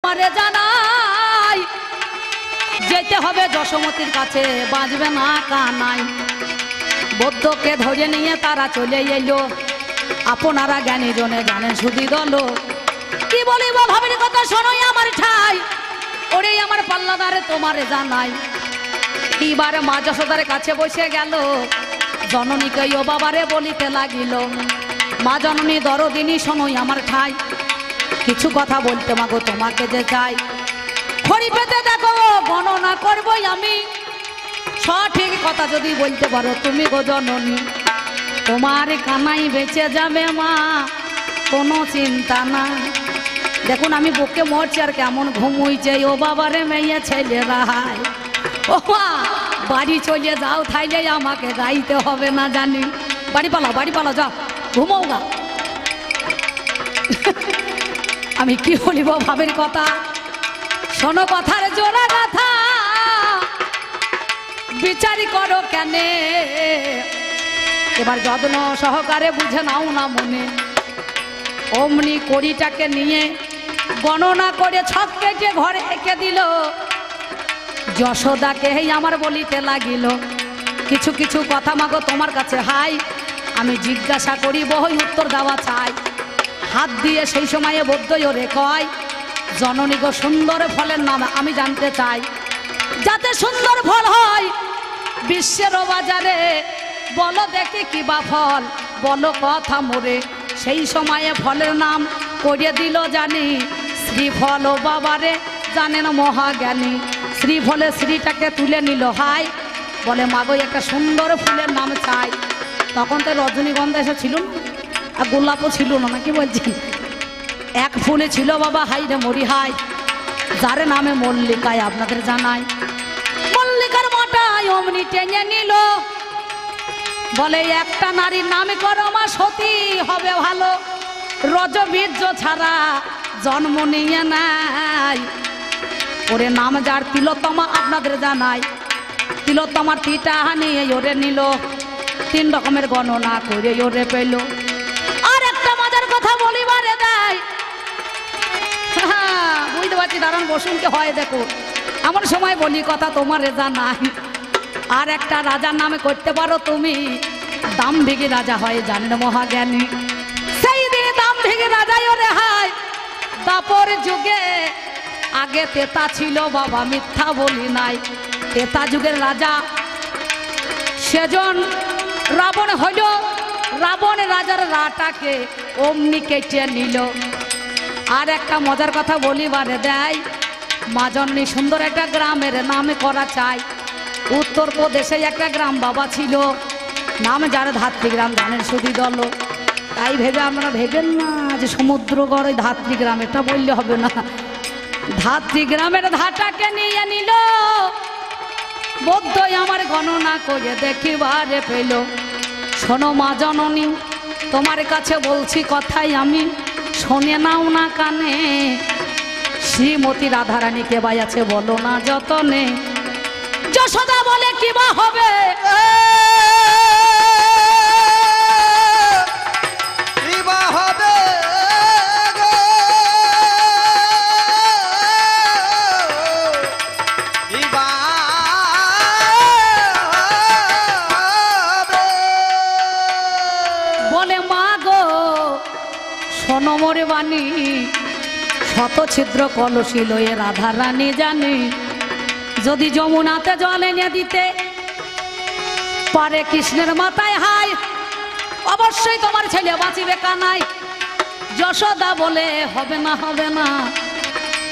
তোমারে জানাই যেতে হবে যশোমতীর কাছে, বাঁচবে না কানাই। বৌদ্ধকে ধরে নিয়ে তারা চলে এলো, আপনারা জ্ঞানী জনে জানেন শুধু দল। কি বলিব ভাবের কথা শোনোই আমার ঠাই, ওরে আমার পাল্লাদারে তোমারে জানাই। এইবারে মা যশোদার কাছে বসে গেল, জননীকে ও বাবারে বলিতে লাগিল, মা জননী দরদিনী শোনোই আমার ঠাই, কিছু কথা বলতে মাগো তোমাকে যে চাই। খড়ি পেতে দেখো গণনা করবই আমি, সঠিক কথা যদি বলতে পারো তুমি গো জননী, তোমার কানাই বেঁচে যাবে মা, কোনো চিন্তা না। দেখুন আমি বুকে মরছি আর কেমন ঘুমুইছে, ও বাবারে মেয়ে ছেলে রাহাই। ও মা বাড়ি চলে যাও, থাইলে আমাকে গাইতে হবে না জানি। বাড়ি পালাও যাও, ঘুমাও গা। আমি কি বলিব ভাবের কথা শোনো, কথার জোড়া কথা বিচারি করো কেনে, এবার যত্ন সহকারে বুঝে নাও না মনে। অমনি কড়িটাকে নিয়ে গণনা করে ছক কেটে ঘরে এঁকে দিল, যশোদাকে হেই আমার বলিতে লাগিল, কিছু কিছু কথা মাগো তোমার কাছে হাই, আমি জিজ্ঞাসা করি বহই উত্তর দেওয়া চাই। হাত দিয়ে সেই সময়ে বৌদ্ধ ওরে কয়, জননী গো সুন্দর ফলের নাম আমি জানতে চাই, যাতে সুন্দর ফল হয় বিশ্বের বাজারে, বলো দেখি কি বা ফল, বলো কথা মোরে। সেই সময়ে ফলের নাম করিয়ে দিল জানি, শ্রীফল ও বাবারে জানেন মহাজ্ঞানী। শ্রীফলে শ্রীটাকে তুলে নিল হাই, বলে মাগো একটা সুন্দর ফুলের নাম চাই। তখন তো রজনীগন্ধা এসে ছিল না, আর গোলাপও ছিল না, নাকি বলছেন? এক ফুলে ছিল বাবা হাই রে মরি হাই, যার নামে মল্লিকায় আপনাদের জানাই। মল্লিকার মাটায় অমনি টেনে নিল, বলে একটা নারীর নামে করো মা সতী হবে ভালো, রজবীর্য ছাড়া জন্ম নিয়ে নাই। ওরে নাম যার তিলোত্তমা আপনাদের জানাই, তিলোত্তমার তিটা নিয়ে ওরে নিল, 3 রকমের গণনা করে ওরে পেল। আর একটা মজার কথা বলিবারে দেয়, বুঝতে পারছি দাঁড়ান বসুনকে হয় দেখো, এমন সময় বলি কথা তোমারে জানাই। আর একটা রাজার নামে করতে পারো তুমি, দাম্ভিক রাজা হয় জানেন মহাজ্ঞানী। সেই দিন দাম্ভিক রাজাই ওরে হায়, দাপর যুগে আগে তেতা ছিল বাবা, মিথ্যা বলি নাই। তেতা যুগের রাজা সেজন রাবণ হইল, রাবণ রাজার রাটাকে অমনি কেটে নিল। আর একটা মজার কথা বলিবারে দেয়, মা জননী সুন্দর একটা গ্রামের নামে করা চাই। উত্তরপ্রদেশে একটা গ্রাম বাবা ছিল, নাম যার ধাত্রী গ্রাম জানেন শুধু দল। তাই ভেবে আমরা ভেবেন না যে সমুদ্রগড় ধাত্রী গ্রাম, এটা বললে হবে না। ধাত্রী গ্রামের ধাটাকে নিয়ে নিল, বৌদ্ধ আমার গণনা করে দেখিবারে পেল। শোনো মা জননী তোমার কাছে বলছি কথাই আমি, শোনে নাও না কানে। শ্রীমতী রাধারানীকে বাই আছে বলো না যতনে, যশোদা বলে কি বা হবে, বলে মা গো শোনো মোরে বাণী, শত ছিদ্র কলসি লয়ে রাধারানী জানি, যদি যমুনাতে জল এনে দিতে পারে কৃষ্ণের মাথায় হাই, অবশ্যই তোমার ছেলে বাঁচিবে কানাই। যশোদা বলে হবে না হবে না,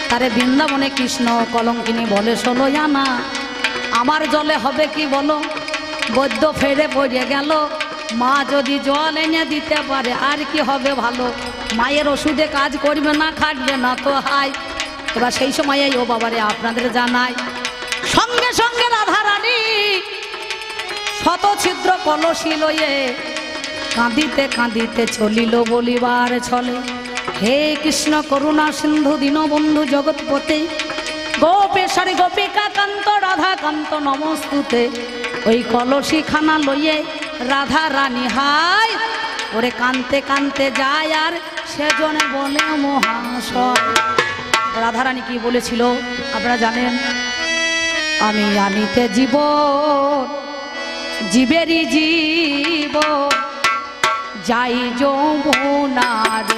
তারে বৃন্দাবনে কৃষ্ণ কলঙ্কিনী বলে 16 আনা, আমার জলে হবে কি বলো। বৈদ্য ফেরে পড়ে গেল, মা যদি জল এনে দিতে পারে আর কি হবে ভালো, মায়ের ওষুধে কাজ করবে না, খাটবে না তো হাই। এবার সেই সময় ও বাবারে আপনাদের জানাই, সঙ্গে সঙ্গে রাধারানী শত ছিদ্র কলসি লয়ে কাঁদিতে কাঁদিতে চলিল বলিবার ছলে, হে কৃষ্ণ করুণা সিন্ধু দীনবন্ধু জগৎপতে, গোপেশ্বরী গোপিকা কান্ত রাধা কান্ত নমস্তুতে। ওই কলসি খানা লইয়ে রাধা রানী হাই, ওরে কানতে কানতে যায় আর সেজনে বলে মহাশয়। রাধারানী কি বলেছিল আপনারা জানেন? আমি আনিতে জীব জীবেরই জীব যাই যমুনার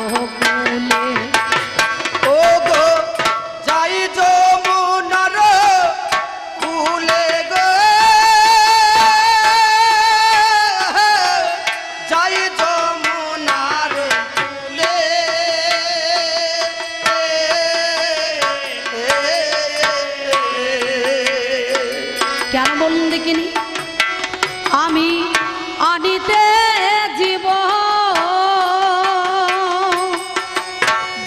কূলে। ও গো যাই যমুনার কূলে গো, যাই যমুনার কূলে। কেন বলুন দেখিনি? আমি আনিতে জীব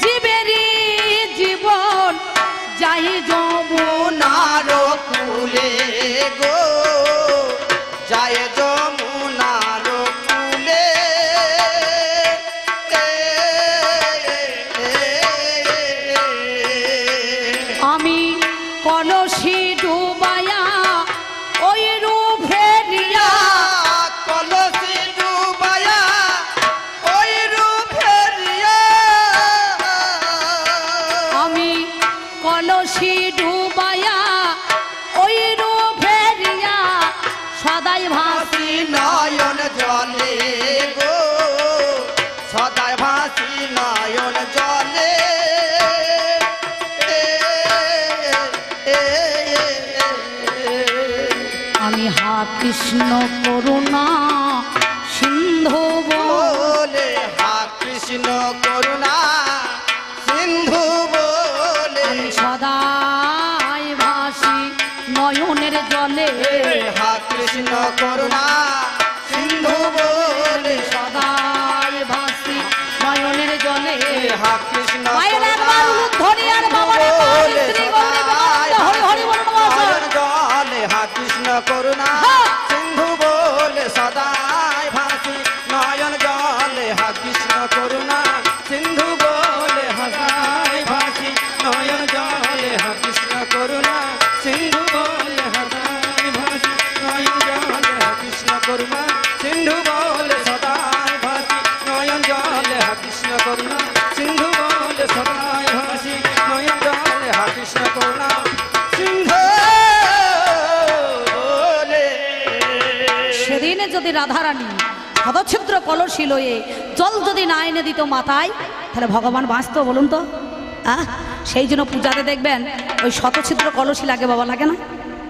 জীবেরই জীবন যাই যমুনার কূলে গো, যাই যমুনার কূলে। আমি কলসি ডুবায়া ওই রূপেরিয়া, কলসি ডুবায়া ওই রূপেরিয়া। আমি কলসি ডুবায়া ওই রূপেরিয়া সদাই ভাসি নয়ন জলে গো, সদাই ভাসি নয়ন জলে। আমি হা কৃষ্ণ করুণা সিন্ধু বলে, হা কৃষ্ণ করুণা সিন্ধু বলে। আমি সদাই ভাসি নয়নের জলে, হা কৃষ্ণ করুণা সিন্ধু বলে। সদাই ভাসি নয়নের জলে। হা কৃষ্ণ মায়ের একবার উলুধ্বনি আর বাবারে বলে, শ্রী গৌরী হরি হরি বলুন নয়ন জলে। হা কৃষ্ণ করুণা সিন্ধু বলে, সদাই ভাসি নয়ন জলে। হা কৃষ্ণ করুণা সিন্ধু বলে, সদাই ভাসি নয়ন জলে। হা কৃষ্ণ করুণা সিন্ধু বলে, সদাই ভাসি নয়ন জলে। হা কৃষ্ণ করুণা সিন্ধু বলে, সদাই ভাসি নয়ন জলে। হা কৃষ্ণ করুণা সিন্ধু বলে, সদাই ভাসি নয়ন জলে। হা কৃষ্ণ করুণা সিন্ধু বলে। সেদিনে যদি রাধারানী পদছিদ্র কলসি লয়ে জল যদি না এনে দিত মাথায়, তাহলে ভগবান বাঁচত বলুন তো? সেই জন্য পূজাতে দেখবেন ওই শতছিদ্র কলসি লাগে, বাবা লাগে না?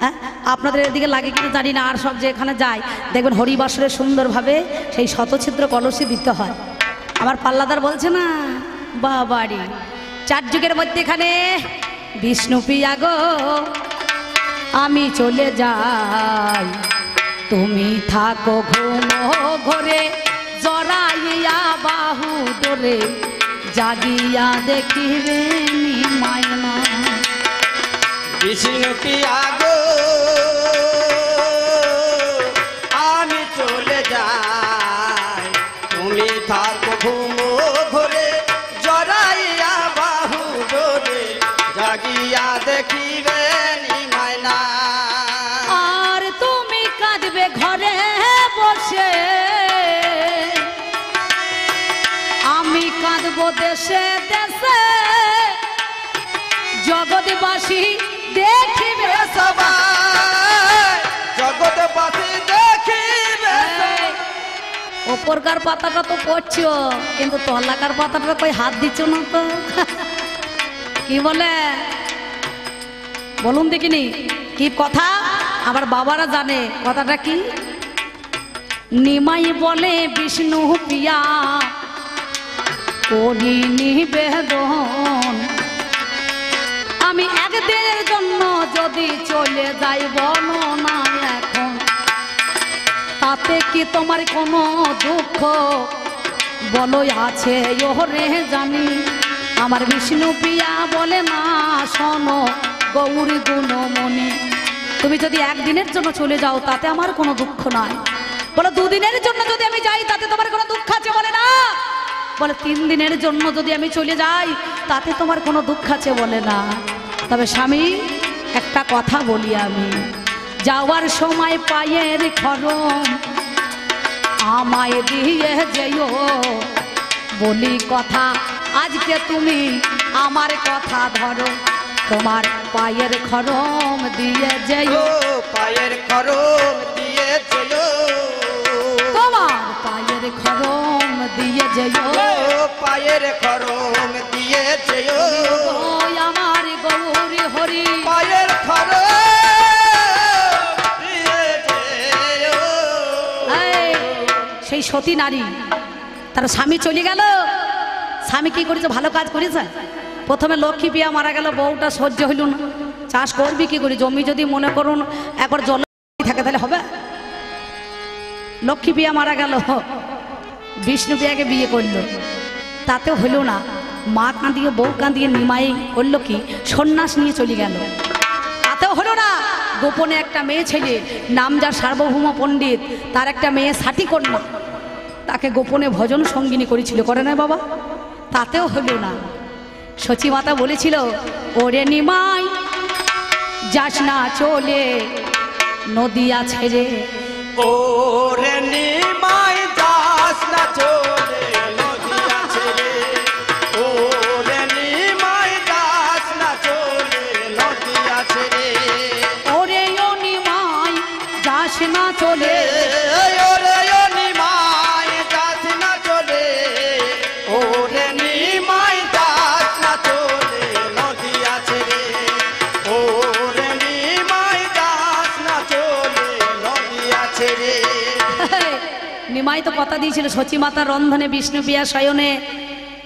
হ্যাঁ, আপনাদের এদিকে লাগে কিন্তু জানি না। আর সব যে এখানে যায় দেখবেন হরিবাসরে সুন্দরভাবে সেই শতছিদ্র কলসি দিতে হয়। আমার পাল্লাদার বলছে না, বাবারি চার যুগের মধ্যে এখানে বিষ্ণু প্রিয়া গো আমি চলে যাই, তুমি থাকো ঘুমো ঘরে জড়াইয়া বাহু ডোরে জাগিয়া দেখিবে মায়না। বিষ্ণু প্রিয়া গো আমি চলে যাই, তুমি থাকো ঘুমো ঘরে জড়াইয়া বাহু ডোরে জাগিয়া দেখিবে মায়না। আর তুমি কাঁদবে ঘরে বসে, আমি কাঁদবো দেশে দেশে, জগৎবাসী দেখিবে সবাই জগৎবাসী দেখিবে। ওপরকার পাতাটা তো পড়ছো, কিন্তু তলাকার পাতাটা কই হাত দিচ্ছ না তো। কি বলে বলুন দেখিনি? কি কথা? আবার বাবারা জানে কথাটা কি? নিমাই বলে বিষ্ণু প্রিয়া করি নিবেদন, আমি একদিনের জন্য যদি চলে যাই বর্ণনা এখন, তাতে কি তোমার কোনো দুঃখ বলো আছে ওরে জানি? আমার বিষ্ণু প্রিয়া বলে না, শোনো গৌরী গুণমণি, তুমি যদি একদিনের জন্য চলে যাও তাতে আমার কোনো দুঃখ নাই। বলো দুদিনের জন্য যদি আমি যাই তাতে তোমার কোনো দুঃখ আছে? বলে না। বলে 3 দিনের জন্য যদি আমি চলে যাই তাতে তোমার কোনো দুঃখ আছে? বলে না। তবে স্বামী একটা কথা বলি আমি, যাওয়ার সময় পায়ের খরম আমায় দিয়ে যেও, বলি কথা আজকে তুমি আমার কথা ধরো, তোমার পায়ের খরম দিয়ে যেও, পায়ের খরম দিয়ে যেও, তোমার পায়ের খরম দিয়ে যেও, পায়ের খরম দিয়ে যেও, ওই আমার গৌরী হরি পায়ের খরম দিয়ে যেও। এই, সেই সতী নারী তার স্বামী চলে গেল, স্বামী কি করেছে, ভালো কাজ করেছে। প্রথমে লক্ষ্মী পিয়া মারা গেল, বউটা সহ্য হইল না, চাষ করবি কি করে, জমি যদি মনে করুন একবার জল থাকে তাহলে হবে। লক্ষ্মী পিয়া মারা গেল, বিষ্ণু পিয়াকে বিয়ে করলো, তাতেও হইল না, মা কাঁদিয়ে বউ কাঁদিয়ে নিমাই করলো কি সন্ন্যাস নিয়ে চলে গেল, তাতেও হলো না। গোপনে একটা মেয়ে ছেলে নাম যার সার্বভৌম পণ্ডিত, তার একটা মেয়ে সাথী কন্যা, তাকে গোপনে ভজন সঙ্গিনী করেছিল, করে না বাবা, তাতেও হলো না। সচী মাতা বলেছিল, ওরে নিমাই যাস না চলে নদিয়া ছেড়ে, ওরে নিমাই যাস না চলে নদিয়া ছেড়ে, ওরে নিমাই যাস না চলে নদিয়া ছেড়ে, ওরে ও নিমাই যাস না চলে, ওরে ও নিমাই যাস না চলে, ওরে নিমাই যাস না চলে নদিয়া ছেড়ে, ওরে নিমাই যাস না চলে নদিয়া ছেড়ে। নিমাই তো কথা দিয়েছিল সচী মাতার রন্ধনে, বিষ্ণু পিয়া শয়নে,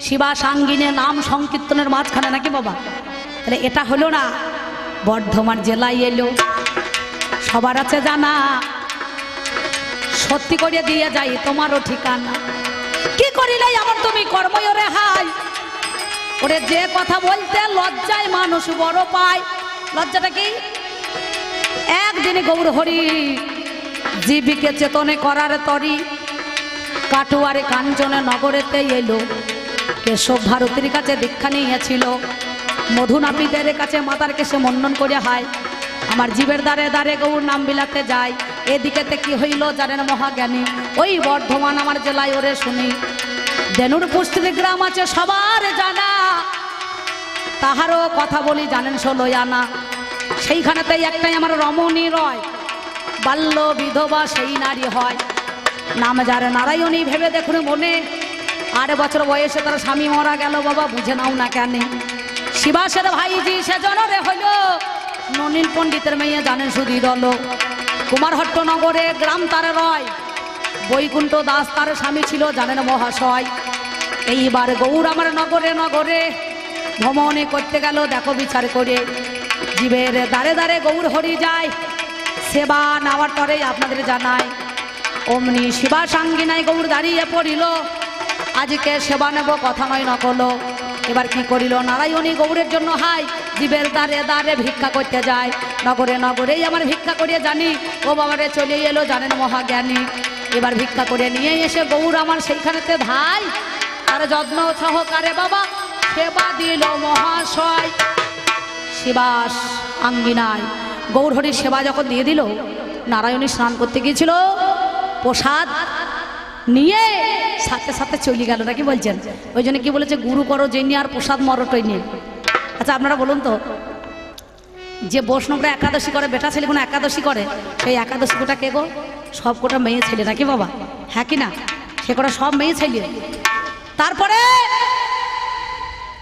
শিবা সাঙ্গিনে নাম সংকীর্তনের মাঝখানে, নাকি বাবা? তাহলে এটা হলো না। বর্ধমান জেলায় এলো, সবার আছে জানা, সত্যি করে দিয়ে যাই তোমারও ঠিকানা, কি করিলে আমার তুমি কর্ময় রে হাই, ওরে যে কথা বলতে লজ্জায় মানুষ বড় পায়। লজ্জাটা কি? একদিনে গৌর হরি জীবিকে চেতনে করার তরি, কাটুয়ারে কাঞ্চনে নগরেতে এলো, কেশব ভারতীর কাছে দীক্ষা নিয়েছিল, মধুনাপিদের কাছে মাতার কেশে মন্ডন করে হায়, আমার জীবের দ্বারে দ্বারে গৌর নাম বিলাতে যায়, এদিকেতে কি হইল জানেন মহাজ্ঞানী, ওই বর্ধমান আমার জেলায় ওরে শুনি, দেনুর পুষ্টির গ্রাম আছে সবার জানা, তাহারও কথা বলি জানেন 16 আনা, সেইখানেতেই একটাই আমার রমণী রয়, বাল্য বিধবা সেই নারী হয়, নাম যার নারায়ণী ভেবে দেখুন মনে, 8 বছর বয়সে তার স্বামী মারা গেল, বাবা বুঝে নাও না কেন, শিবাসের ভাইজি সে জনরে হইল, ননীল পণ্ডিতের মেয়ে জানেন সুধী দল, কুমারহট্ট নগরে গ্রাম তার রয়, বৈকুণ্ঠ দাস তার স্বামী ছিল জানেন মহাশয়, এইবার গৌর আমার নগরে নগরে ভ্রমণে করতে গেল, দেখো বিচার করে, জীবের দ্বারে দ্বারে গৌর হরি যায়, সেবা নেওয়ার পরে আপনাদের জানায়, অমনি শিবা সাঙ্গিনায় গৌর দাঁড়িয়ে পড়িল, আজকে সেবা নেব কথা নয় নকল, এবার কি করিল নারায়ণী গৌরের জন্য হাই, জীবের দ্বারে দ্বারে ভিক্ষা করতে যায়, নগরে নগরেই আমার ভিক্ষা করিয়ে জানি, ও বাবারে চলে এলো জানেন মহাজ্ঞানী, এবার ভিক্ষা করে নিয়ে এসে গৌর আমার সেইখানেতে ধাই, তার যত্ন সহকারে বাবা সেবা দিল মহাশয়, শিবাস আঙ্গিনায় গৌর হরির সেবা যখন দিয়ে দিল, নারায়ণী স্নান করতে গিয়েছিল, প্রসাদ নিয়ে সাথে সাথে চলে গেল, নাকি বলছেন? ওই জন্য কি বলেছে, গুরু করো জেনে আর প্রসাদ মরটই নিয়ে। আচ্ছা আপনারা বলুন তো, যে বৈষ্ণবরা একাদশী করে, বেটা ছেলে কোনো একাদশী করে, সেই একাদশী কোটা কে গো? সব কোটা মেয়ে ছেলে, নাকি বাবা? হ্যাঁ কি না? সে কোটা সব মেয়ে ছেলে। তারপরে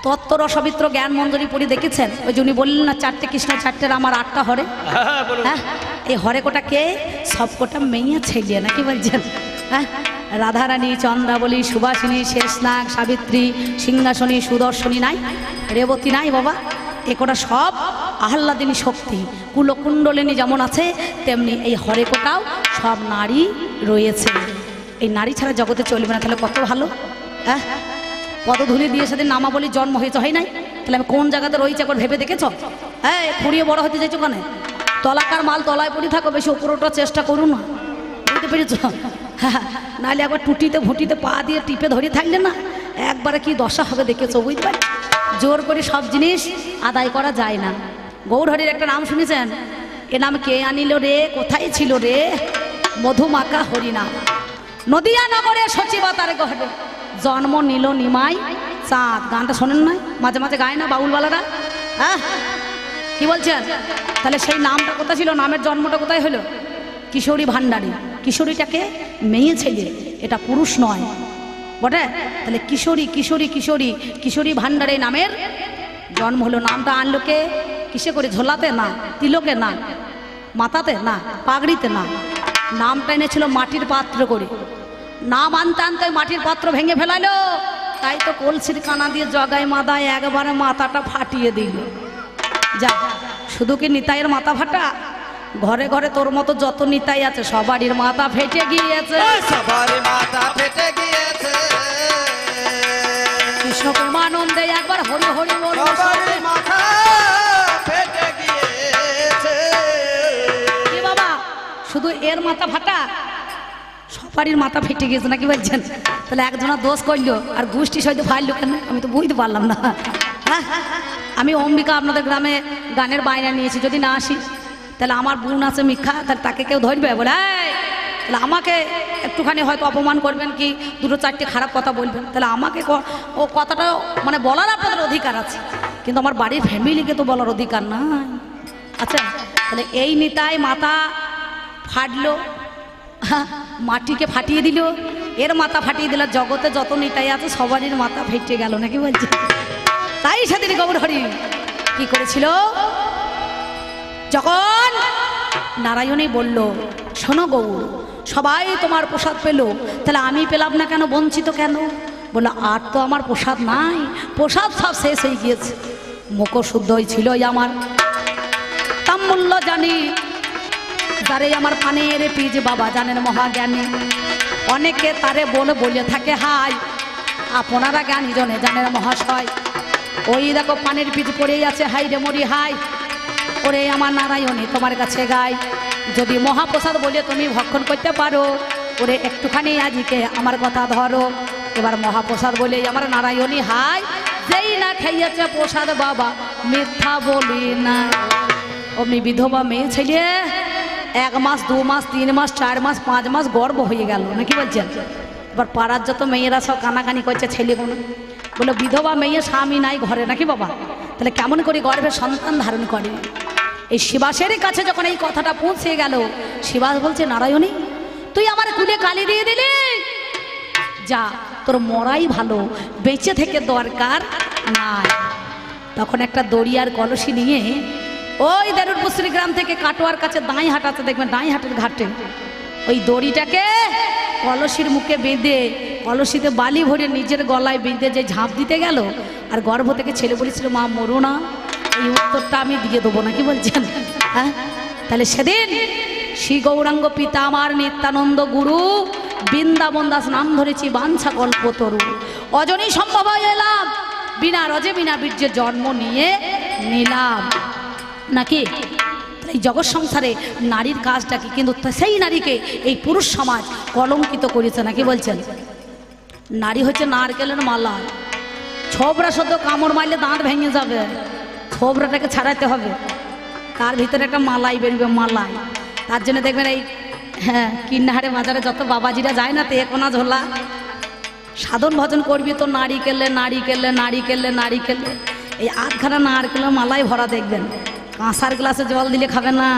তত্ত্ব রসবিত্র জ্ঞান মঞ্জুরি পড়ি দেখেছেন, ওই যে উনি বললেন না 4টে কৃষ্ণ 4টে আমার 8টা হরে, হ্যাঁ এই হরে কোটা কে? সব কোটা মেয়ে ছেলে, নাকি বলছেন? হ্যাঁ, রাধারানী, চন্দ্রাবলী, সুবাসিনী, শেষনাগ, সাবিত্রী, সিংহাসনী, সুদর্শনী নাই, রেবতী নাই বাবা, এ কোটা সব আহ্লাদিনী শক্তি, কুলকুণ্ডলিনী যেমন আছে তেমনি এই হরে কোটাও সব নারী রয়েছে। এই নারী ছাড়া জগতে চলবে না, তাহলে কত ভালো। হ্যাঁ, পদধূলি দিয়ে সেদিন নামাবলী জন্ম হয়েছে, হয় নাই? তাহলে আমি কোন জায়গাতে রয়েছে একবার ভেবে দেখেছ? হ্যাঁ, খুঁড়িয়ে বড় হতে চাইছো কেন? তলাকার মাল তলায় পড়ি থাকো, বেশি উপর ওঠার চেষ্টা করুন না, বুঝতে পেরেছ? হ্যাঁ, নাহলে একবার টুটিতে ভুটিতে পা দিয়ে টিপে ধরে থাকলে না একবারে কি দশা হবে দেখেছো, বুঝতে পারি? জোর করে সব জিনিস আদায় করা যায় না। গৌরহরির একটা নাম শুনেছেন? এ নাম কে আনিল রে, কোথায় ছিল রে? মধুমাকা হরিনাম। নদিয়া নগরে সচিবতার গহরে জন্ম নিল নিমাই চাঁদ গানটা শোনেন না মাঝে মাঝে গায় না বাউলওয়ালারা? হ্যাঁ কি বলছেন? তাহলে সেই নামটা কোথায় ছিল? নামের জন্মটা কোথায় হলো? কিশোরী ভান্ডারী। কিশোরীটাকে মেয়ে ছেলে, এটা পুরুষ নয় বটে। তাহলে কিশোরী কিশোরী কিশোরী কিশোরী ভান্ডারী নামের জন্ম হলো। নামটা আনলো কে? কিসে করে? ঝোলাতে না, তিলকে না, মাথাতে না, পাগড়িতে না, নামটা এনেছিল মাটির পাত্র করে। নাম আনতে আনতে মাটির পাত্র ভেঙে ফেলাইলো, তাই তো কলসির কানা দিয়ে জগায় মাদায় একবারে মাথাটা ফাটিয়ে দিল। যা, শুধু কি নিতাইয়ের মাথা ফাটা? ঘরে ঘরে তোর মতো যত নিতাই আছে সবারই মাথা ফেটে গিয়েছে, সবারই মাথা ফেটে গিয়েছে। কৃষ্ণ প্রেমানন্দে একবার হরি হরি বল। সবারই মাথা ফেটে গিয়েছে। কি বাবা, শুধু এর মাথা ফাটা? সবারই মাথা ফেটে গিয়েছে নাকি বলছেন? তাহলে একজনের দোষ করলো আর গোষ্ঠী সহিত ফাইল কেন? আমি তো বুঝতে পারলাম না। হ্যাঁ, আমি অম্বিকা আপনাদের গ্রামে গানের বায়না নিয়েছি, যদি না আসি তাহলে আমার বোন আছে মিথ্যা, তাহলে তাকে কেউ ধরবে? বলে তাহলে আমাকে একটুখানি হয়তো অপমান করবেন কি দুটো চারটে খারাপ কথা বলবেন, তাহলে আমাকে ও কথাটা মানে বলার আপনাদের অধিকার আছে, কিন্তু আমার বাড়ির ফ্যামিলিকে তো বলার অধিকার নাই। আচ্ছা, তাহলে এই নিতাই মাথা ফাটলো, মাটিকে ফাটিয়ে দিল, এর মাথা ফাটিয়ে দিল, জগতে যত নিতাই আছে সবারই মাথা ফেটে গেল নাকি বলছে? তাই সেদিন গৌর হরি কি করেছিল? যখন নারায়ণী বলল, শোনো গৌর, সবাই তোমার প্রসাদ পেল, তাহলে আমি পেলাম না কেন, বঞ্চিত কেন? বললো, আর তো আমার প্রসাদ নাই, প্রসাদ সব শেষ হয়ে গিয়েছে। মুখ শুদ্ধ হয়েছিল আমার, তার মূল্য জানি, তারে আমার পানের পিজ বাবা জানেন মহাজ্ঞানী। অনেকে তারে বলে থাকে হাই, আপনারা জ্ঞানী জনে জানেন মহাশয়। ওই দেখো পানের পিজ পড়েই আছে, হাই রে মরি হাই। ওরে আমার নারায়ণী তোমার কাছে গাই, যদি মহাপ্রসাদ বলে তুমি ভক্ষণ করতে পারো, ওরে একটুখানি আজকে আমার কথা ধরো। এবার মহাপ্রসাদ বলে আমার নারায়ণী হাই, যেই না খাইয়েছে প্রসাদ বাবা মিথ্যা বলি না। অমনি বিধবা মেয়ে ছেলে 1 মাস 2 মাস 3 মাস 4 মাস 5 মাস গর্ভ হয়ে গেল নাকি বলছেন? এবার পাড়ার যত মেয়েরা সব কানাকানি করছে ছেলেগুলো, বলে বিধবা মেয়ে স্বামী নাই ঘরে নাকি বাবা, তাহলে কেমন করে গর্ভে সন্তান ধারণ করে? এই শিবাসের কাছে যখন এই কথাটা পৌঁছে গেল, শিবাস বলছে, নারায়ণী তুই আমার কুলে কালি দিয়ে দিলি, যা তোর মরাই ভালো, বেঁচে থেকে দরকার নাই। তখন একটা দড়িয়ার কলসি নিয়ে ওই দেরুরপুশ্রী গ্রাম থেকে কাটোয়ার কাছে দাঁই হাঁটাতে দেখবেন, দাঁই হাটের ঘাটে ওই দড়িটাকে কলসির মুখে বেঁধে কলসিতে বালি ভরে নিজের গলায় বেঁধে যে ঝাঁপ দিতে গেল, আর গর্ভ থেকে ছেলে বলেছিল, মা মরো না, এই উত্তরটা আমি দিয়ে দেবো নাকি বলছেন? হ্যাঁ, তাহলে সেদিন শ্রী গৌরাঙ্গ পিতা আমার নিত্যানন্দ গুরু বৃন্দাবন দাস নাম ধরেছি বাঞ্ছা কল্পতরু, অজনী সম্ভব হয়ে এলাম, বিনা রজে বিনা বীর্যে জন্ম নিয়ে নিলাম নাকি? এই জগৎ সংসারে নারীর কাজটা কি, কিন্তু সেই নারীকে এই পুরুষ সমাজ কলঙ্কিত করেছে নাকি বলছেন? নারী হচ্ছে নারকেলের মালা, ছোবরা সদ্য কামড় মারলে দাঁত ভেঙে যাবে, ছোবরাটাকে ছাড়াতে হবে, তার ভিতরে একটা মালাই বেরোবে, মালাই। তার জন্য দেখবেন এই হ্যাঁ কিন্নাহারে বাজারে যত বাবাজিরা যায় না, তে কোনা ঝোলা সাধন ভজন করবি তো নারিকেলে নারিকেলে নারিকেলে নারিকেলে, এই আধখানা নারকেলের মালাই ভরা দেখবেন। কাঁসার গ্লাসে জল দিলে খাবে না,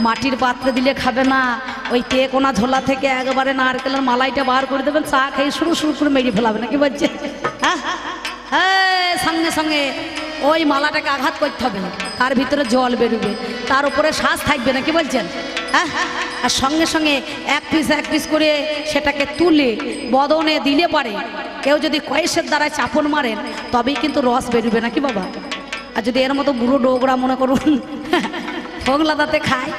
মাটির পাত্রে দিলে খাবে না, ওই তে কোনা ঝোলা থেকে একবারে নারকেলের মালাইটা বার করে দেবেন, চা খেয়ে শুরু করে মেরে ফেলাবে নাকি বলছে? হ্যাঁ হ্যাঁ, সঙ্গে সঙ্গে ওই মালাটাকে আঘাত করতে হবে, তার ভিতরে জল বেরোবে, তার উপরে শ্বাস থাকবে নাকি বলছেন? হ্যাঁ, আর সঙ্গে সঙ্গে এক পিস করে সেটাকে তুলে বদনে দিলে পারে, কেউ যদি কয়েসের দ্বারা চাপন মারেন তবেই কিন্তু রস বেরোবে নাকি বাবা? আর যদি এর মতো বুড়ো ডোগরা মনে করুন ফোগলা দাঁতে খায়,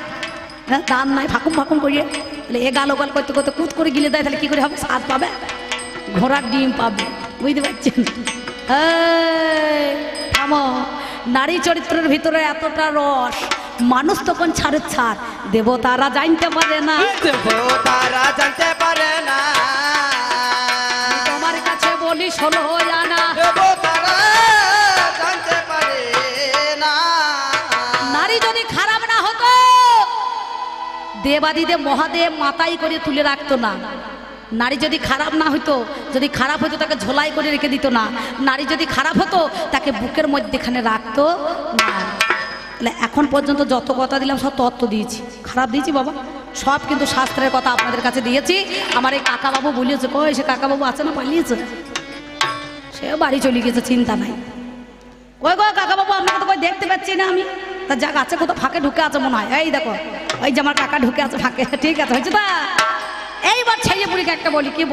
হ্যাঁ দান নাই ফাঁকুম ফাঁকুম করিয়ে, তাহলে এ গাল ওগাল করতে করতে কুত করে গিলে দেয়, তাহলে কী করে হবে? স্বাদ পাবে, ঘোড়ার ডিম পাবে, বুঝতে পারছেন? থামো, নারী চরিত্রের ভিতরে এতটা রস, মানুষ তখন ছাড়ে ছাড়, দেবতারা জানতে পারে না, দেবতারা জানতে পারে না, তোমার কাছে বলি শোনো জানা, দেবতারা জানতে পারে না। নারী যদি খারাপ না হতো, দেবাদিদেব মহাদেব মাথায় করে তুলে রাখতো না, নারী যদি খারাপ না হইতো, যদি খারাপ হতো তাকে ঝোলাই করে রেখে দিত না, নারী যদি খারাপ হতো তাকে বুকের মধ্যেখানে রাখতো না। তাহলে এখন পর্যন্ত যত কথা দিলাম সব তত্ত্ব দিয়েছি, খারাপ দিয়েছি বাবা? সব কিন্তু শাস্ত্রের কথা আপনাদের কাছে দিয়েছি। আমার এই কাকাবাবু বলিয়েছে, কই সে কাকাবাবু আছে না পালিয়েছে? সে বাড়ি চলে গেছে, চিন্তা নাই। কই গো কাকাবাবু, আপনাকে তো কই দেখতে পাচ্ছি না আমি। তা যাক আছে, কোথাও ফাঁকে ঢুকে আছে মনে হয়। এই দেখো, ওই যে আমার কাকা ঢুকে আছে ফাঁকে। ঠিক আছে, হয়েছে তা। এইবার ছেলে বুড়িকে একটা বলি, কি বলি